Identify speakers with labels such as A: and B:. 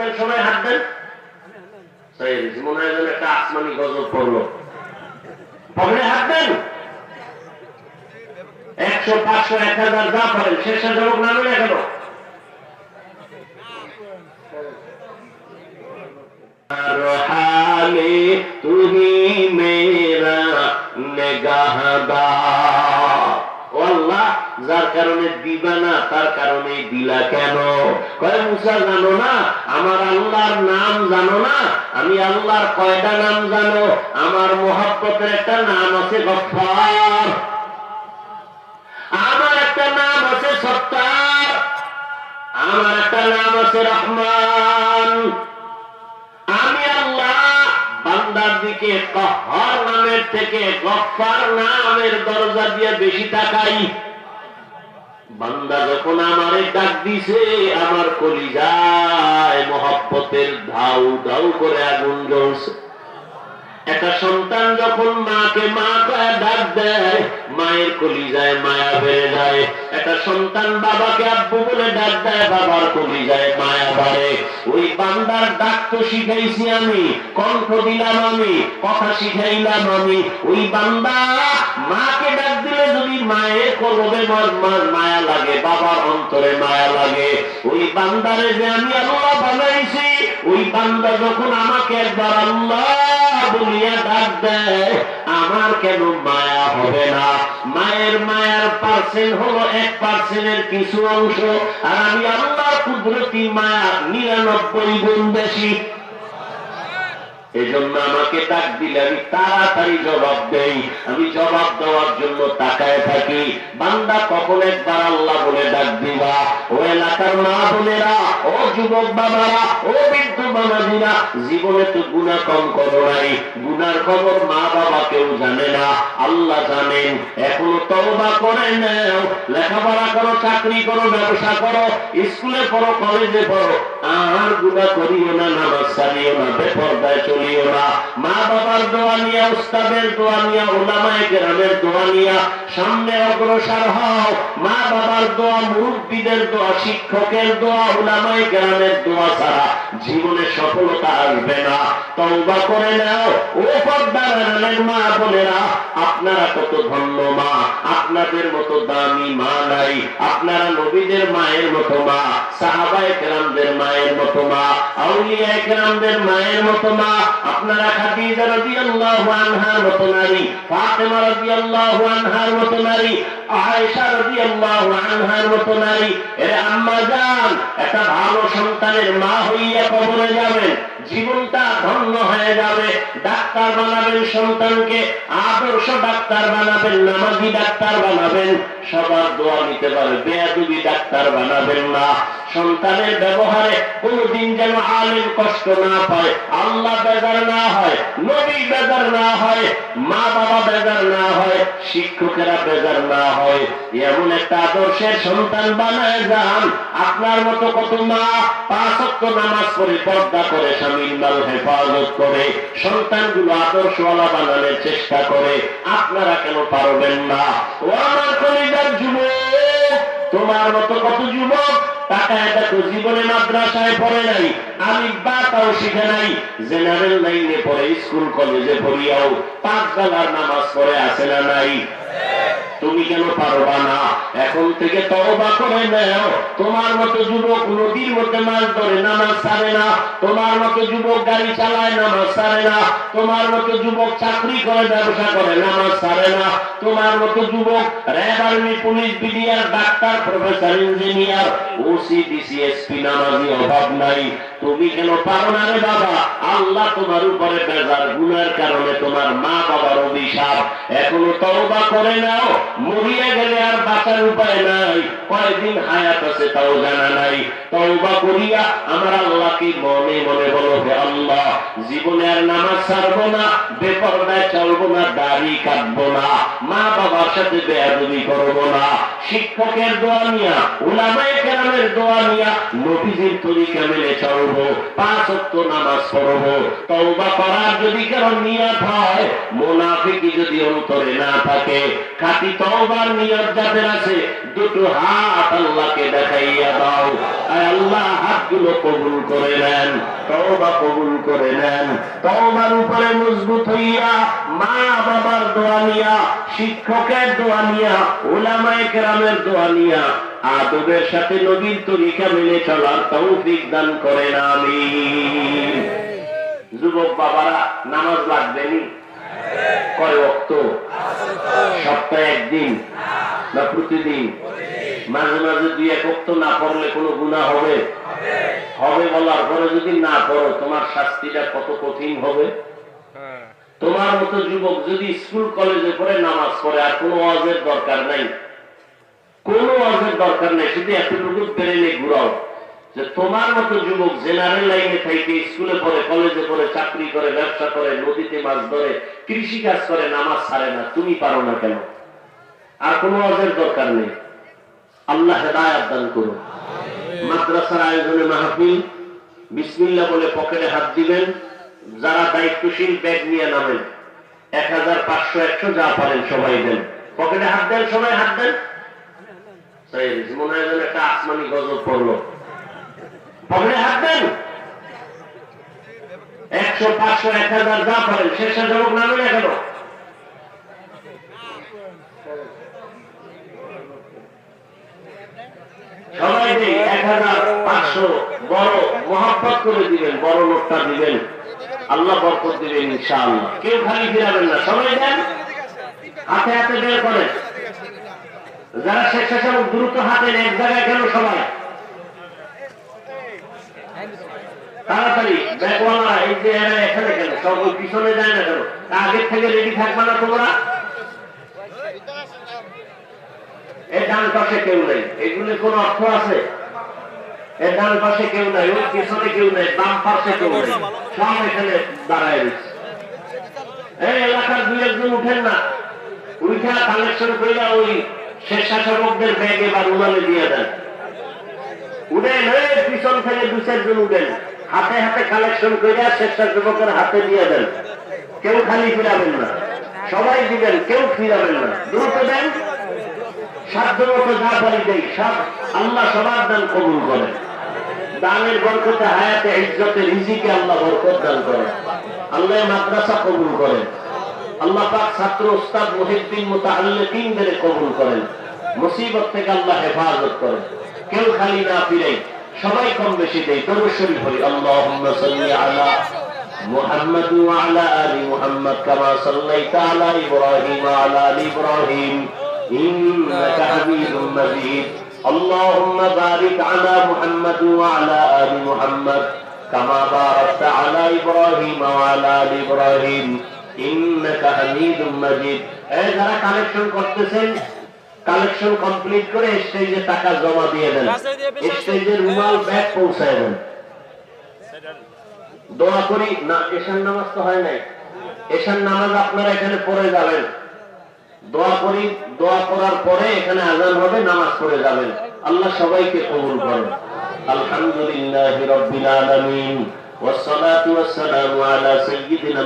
A: দেন, সবাই হাত দেন। মনে হয় যেন একটা আসমানি গজব পড়লো। পকেটে হাত দেন। 100, 500, 1000 যা পারেন। শেষ যুবক নামে না কেন? রহালে তুমি মেরা নেগাহদার। ও আল্লাহ, যার কারণে দিবা না তার কারণে দিলা কেন? কয় মুসা জানো না আমার আল্লাহর নাম জানো না? আমি আল্লাহর কয়টা নাম জানো? আমার মোহাব্বতের একটা নাম আছে গফফার, আমার একটা নাম আছে সত্তার, আমার একটা নাম আছে রহমান। আমি আল্লাহ বান্দার দিকে কহ্হার নামের থেকে গফফার নামের দরজা দিয়ে বেশি তাকাই। বান্দা যখন আমারে ডাক দিছে, আমার কলিজায় মহব্বতের ধাউ ধাউ করে আগুন জ্বলছে। একটা সন্তান যখন মাকে মা কয়ে ডাক দেয়, মায়ের কলিজায় মায়া বেড়ে যায়। একটা সন্তান বাবাকে আব্বু বলে ডাক দেয়, বাবার কলিজায় মায়া বাড়ে। ওই বান্দার ডাক তো শিখাইছি আমি, কণ্ঠ দিলাম আমি, কথা শিখাইলাম আমি। ওই বান্দা মাকে ডাক দিলে যদি মায়ের কলবে মায়া লাগে, বাবার অন্তরে মায়া লাগে, ওই বান্দারে যে আমি আল্লাহ বানাইছি, ওই বান্দা যখন আমাকে একবার আল্লাহ বলিয়া ডাক দেয়, আমার কেন মায়া হবে না? মায়ের মায়ার পার্সেন্ট হলো 1% কিছু অংশ, আর আমি আল্লাহর কুদরতি মায়া 99 গুণ বেশি। এজন্য আমাকে ডাক দিলে আমি তাড়াতাড়ি জবাব দেই। আমি জবাব দেওয়ার জন্য তাকায় থাকি, বান্দা কখন একবার আল্লাহ বলে ডাক দিবা। ও এলাকার মা বোনেরা, ও যুবক বাবারা, ও বৃদ্ধ বাবাজিরা, জীবনে তো গুনাহ কম করো নাই। গুনার খবর মা বাবা কেউ জানে না, আল্লাহ জানেন। এখনো তওবা করে নাও, লেখাপড়া করো, চাকরি করো, ব্যবসা করো, স্কুলে পড়ো, কলেজে পড়ো, আর গুনাহ করিও না, নামাজ ছাড়িও না, বেপরদায় চলিও না। মা বাবার দোয়া নিয়া, উস্তাদের দোয়া নিয়া, উলামায়ে কেরামের দোয়া নিয়া সামনে অগ্রসর হও। মা বাবার দোয়া, মুরব্বিদের দোয়া, শিক্ষকের দোয়া, উলামায়ে কেরামের দোয়া ছাড়া জীবনে সফলতা আসবে না। তওবা করে নাও। ও পর্দার আড়ালের মা বোনেরা, আপনারা কত ধন্য মা, আপনাদের মতো দামি মা নাই। আপনারা নবীদের মায়ের মতো মা, সাহাবায়ে কেরামদের মায়ের মতো মা, আউলিয়ায়ে কেরামদের মায়ের মতো মা। আপনারা খাদিজা রাদিয়াল্লাহু আনহার মতো নারী, ফাতেমা রাদিয়াল্লাহু আনহার মতো নারী, আয়েশা রাদিয়াল্লাহু আনহার মতো নারী। এর আম্মা জান, একটা ভালো সন্তানের মা হইয়া কবরে যাবেন, জীবনটা ধন্য হয়ে যাবে। ডাক্তার বানাবেন সন্তানকে, আদর্শ ডাক্তার বানাবেন, নামাজি ডাক্তার বানাবেন, সবার দোয়া নিতে পারে, বেয়াদবি ডাক্তার বানাবেন না। সন্তানের ব্যবহারে কোনদিন যেন আলেম কষ্ট না পায়, আল্লাহ বেজার না হয়, নবী বেজার না হয়, মা বাবা বেজার না হয়, শিক্ষকেরা বেজার না হয়। এমন একটা আদর্শের সন্তান বানায় যান। আপনার মতো কত মা 5 ওয়াক্ত নামাজ পড়ে, পর্দা করে, স্বামীর মাল হেফাজত করে, সন্তানগুলো আদর্শওয়ালা বানানোর চেষ্টা করে। আপনারা কেন পারবেন না? ও আমার কলিজার যুবক, তোমার মতো কত যুবক টাকায় দেখো, জীবনে মাদ্রাসায় পড়ে নাই, আলিফ বা তাও শিখে নাই, জেনারেল লাইনে পড়ে, স্কুল কলেজে পড়িয়াও 5 বেলার নামাজ পড়ে আছে না নাই? তুমি কেন পারবা না? এখন থেকে তওবা করে নাও। তোমার মতো যুবক নদীর মধ্যে মাছ ধরে, নামাজ ছাড়ে না। তোমার মতো যুবক গাড়ি চালায়, নামাজ ছাড়ে না। তোমার মতো যুবক চাকরি করে, ব্যবসা করে, নামাজ ছাড়ে না। তোমার মতো যুবক RAB, army, police, BDR, doctor, professor, engineer, OC, DC, SP, নামাজি অভাব নাই। তুমি কেন পারো না রে বাবা? আল্লাহ তোমার উপরে বেজার, গুনার কারণে তোমার মা বাবার অভিশাপ। এখনো তওবা করে নাও, মরিয়া গেলে আর বাঁচার উপায় নাই, কয়দিন হায়াত আছে তাও জানা নাই। তওবা করিয়া আমার আল্লাহকে মনে মনে বলো, হে আল্লাহ, জীবনে আর নামাজ ছাড়বো না, বেপরদায় চলবো না, দাড়ি কাটবো না, মা বাবার সাথে বেয়াদবি করবো না, শিক্ষকের দোয়া নিয়া, উলামায়ে কেরামের দোয়া নিয়া নবীজির তরিকা মেনে চলবো, 5 ওয়াক্ত নামাজ পড়বো। তওবা করার যদি কারো নিয়ত হয়, মুনাফিকি যদি অন্তরে না থাকে, খাঁটি তওবার নিয়ত যাদের আছে, দুটো হাত আল্লাহকে দেখাইয়া দাও। আয় আল্লাহ হাতগুলো কবুল করে নেন, তওবা কবুল করে নেন। তওবার উপরে মজবুত হইয়া মা বাবার দোয়া নিয়া, শিক্ষকের দোয়া নিয়া, উলামায়ে কেরামের দোয়া নিয়া আদবের সাথে নবীর তরিকা মেনে চলার তৌফিক দান করেন, আমিন। যুবক বাবারা, নামাজ লাগবেনি? কয় ওয়াক্ত? সপ্তাহে একদিন না প্রতিদিন? মাঝে মাঝে দুই এক ওয়াক্ত না পড়লে কোনো গুনাহ হবে? হবে বলার পরে যদি না পড়ো, তোমার শাস্তিটা কত কঠিন হবে। তোমার মতো যুবক যদি স্কুল কলেজে পড়ে নামাজ পড়ে, আর কোনো ওয়াজের দরকার নাই, কোনো ওয়াজের দরকার নাই, শুধু এতটুকু বেরেনে ঘুরাও যে তোমার মতো যুবক জেনারেল লাইনে থেকে স্কুলে পড়ে, কলেজে পড়ে, চাকরি করে, ব্যবসা করে, নদীতে মাছ ধরে, কৃষি কাজ করে, নামাজ ছাড়ে না, তুমি পারো না কেন? আর কোনো ওয়াজের দরকার নেই। আল্লাহ হেদায়েত দান করুন। মাদ্রাসার আয়োজনে মাহফিল, বিসমিল্লাহ বলে পকেটে হাত দিবেন। যারা দায়িত্বশীল ব্যাগ নিয়ে নামেন, 1000, 500, 100 যা পারেন সবাই দেন। পকেটে হাত দেন, সবাই হাত দেন। মনে হয় যেন একটা আসমানি গজব পড়লো। পকেটে হাত দেন, 100, 500, 1000 যা পারেন। স্বেচ্ছাসেবক নামে না কেন? সবাই দিন 1000, 500 বড় মহব্বত করে দিবেন, বড় নোটটা দিবেন, আল্লাহ বরকত দিবেন ইনশাআল্লাহ। কেউ খালি ফিরাবেন না, সবাই দেন, হাতে হাতে বের করেন। যারা স্বেচ্ছাসেবক দ্রুত হাতেন, এক জায়গায় কেন সবাই তাড়াতাড়ি ব্যাগওয়ালা, এই যে এরা এখানে কেন, সব ওই পিছনে যায় না কেন? আগের থেকে রেডি থাকবে না তোমরা? এর ডান পাশে কেউ নেই, এগুলির কোন অর্থ আছে? এর ডান পাশে কেউ নাই, ওর পিছনে কেউ নেই, বাম পাশে কেউ নেই, সব এখানে দাঁড়ায় দিচ্ছে। এই এলাকার দুই একজন উঠেন না, উঠা কালেকশন করে ওই স্বেচ্ছাসেবকদের ব্যাগে বা রুমালে দিয়ে দেন। উঠেন, পিছন থেকে 2-4 জন উঠেন, হাতে হাতে কালেকশন করে স্বেচ্ছাসেবকের হাতে দিয়ে দেন। কেউ খালি ফিরাবেন না, সবাই দিবেন, কেউ ফিরাবেন না, দ্রুত দেন। সাধ্য মতো যা পারি দেই, সব আল্লাহ সবার দান কবুল করেন। দানের বরকতে, হায়াতে, ইজ্জতে, রিজিকে আল্লাহ বরকত দান করেন। আল্লাহ মাদ্রাসা কবুল করেন। আল্লাহ পাক ছাত্র, উস্তাদ, মুহিদ্দিন, মুতাআল্লিকিনদের কবুল করেন। মুসিবত থেকে আল্লাহ হেফাজত করেন। কেউ খালি না ফিরে, সবাই কম বেশি দেই। দরুদ শরীফ পড়ি। আল্লাহুম্মা সাল্লি আলা মুহাম্মাদ ওয়া আলা আলি মুহাম্মাদ কামা সাল্লাইতা আলা ইব্রাহিম ওয়া আলা আলি ইব্রাহিম ইন্নাকা হামিদুম মাজিদ। আল্লাহুম্মা বারিক আলা মুহাম্মাদ ওয়া আলা আলি মুহাম্মাদ কামা বারাকতা আলা ইব্রাহিম ওয়া আলা আলি ইব্রাহিম ইন্নাকা হামিদুম মাজিদ। এই যারা কালেকশন করতেছেন, কালেকশন কমপ্লিট করে স্টেজে টাকা জমা দিয়ে দেন, স্টেজে রুমাল ব্যাগ পৌঁছায় দেন। দোয়া করি না, এশার নামাজ তো হয় নাই, এশার নামাজ আপনারা এখানে পড়ে যাবেন। দোয়া করি, দোয়া করার পরে এখানে আযান হবে, নামাজ পড়ে যাবেন। আল্লাহ সবাইকে কবুল করেন। আলহামদুলিল্লাহি রাব্বিল আলামিন ওয়াসসালাতু ওয়াসসালামু আলা সাইয়্যিদিনা